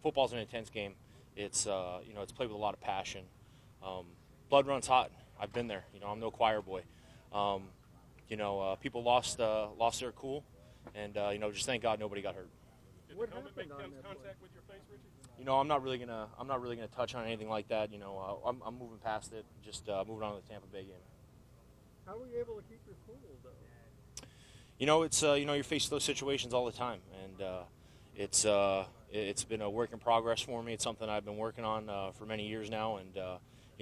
football's an intense game. It's it's played with a lot of passion. Blood runs hot. I've been there. I'm no choir boy. People lost their cool, and just thank God nobody got hurt. Did the helmet make contact with your face, Richie? I'm not really gonna touch on anything like that. I'm moving past it. Just moving on to the Tampa Bay game. How were you able to keep your cool, though? You're faced with those situations all the time, and it's been a work in progress for me. It's something I've been working on for many years now, and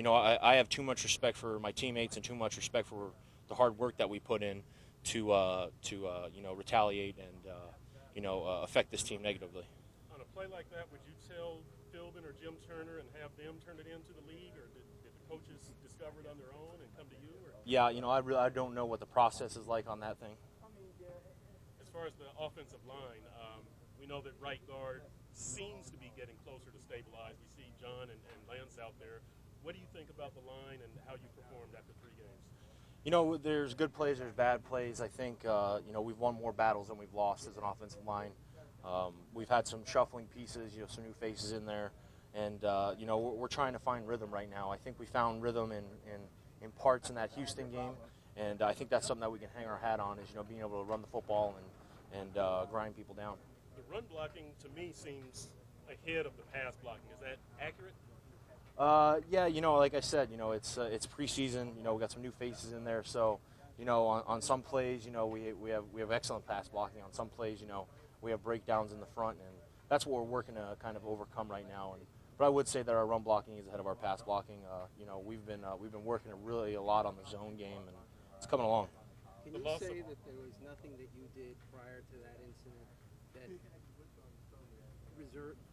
I have too much respect for my teammates and too much respect for the hard work that we put in to retaliate and affect this team negatively. On a play like that, would you tell Philbin or Jim Turner and have them turn it into the league, or did the coaches discover it on their own and come to you? Or? Yeah, I don't know what the process is like on that thing. As far as the offensive line, we know that right guard seems to be getting closer to stabilized. We see John and Lance out there. What do you think about the line and how you performed after 3 games? There's good plays, there's bad plays. I think, we've won more battles than we've lost as an offensive line. We've had some shuffling pieces, some new faces in there. And, we're trying to find rhythm right now. I think we found rhythm in parts in that Houston game. And I think that's something that we can hang our hat on is, being able to run the football and grind people down. The run blocking, to me, seems ahead of the pass blocking. Is that accurate? Yeah, like I said, it's preseason. We got some new faces in there. So, on some plays, we have excellent pass blocking. On some plays, we have breakdowns in the front, and that's what we're working to kind of overcome right now. But I would say that our run blocking is ahead of our pass blocking. We've been working really a lot on the zone game, and it's coming along. Can you say that there was nothing that you did prior to that incident that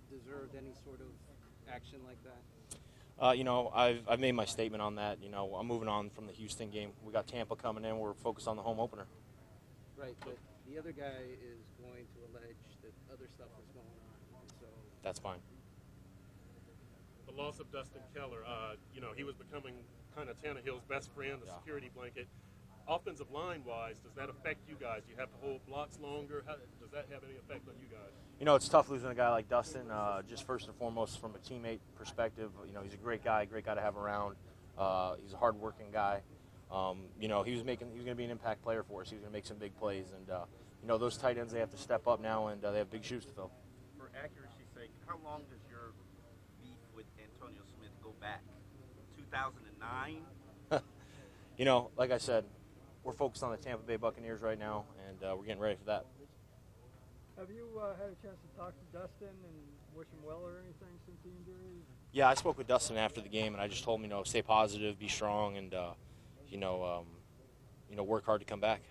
deserved any sort of action like that? I've made my statement on that. I'm moving on from the Houston game. We got Tampa coming in. We're focused on the home opener. Right, but the other guy is going to allege that other stuff was going on. So that's fine. The loss of Dustin Keller, he was becoming kind of Tannehill's best friend, the security blanket. Offensive line-wise, does that affect you guys? Do you have to hold blocks longer? Does that have any effect on you guys? It's tough losing a guy like Dustin, just first and foremost from a teammate perspective. He's a great guy to have around. He's a hard-working guy. He was going to be an impact player for us. He was going to make some big plays. And, those tight ends, they have to step up now, and they have big shoes to fill. For accuracy's sake, how long does your beef with Antonio Smith go back? 2009? Like I said, we're focused on the Tampa Bay Buccaneers right now, and we're getting ready for that. Have you had a chance to talk to Dustin and wish him well or anything since the injury? Yeah, I spoke with Dustin after the game, and I just told him, stay positive, be strong, and, work hard to come back.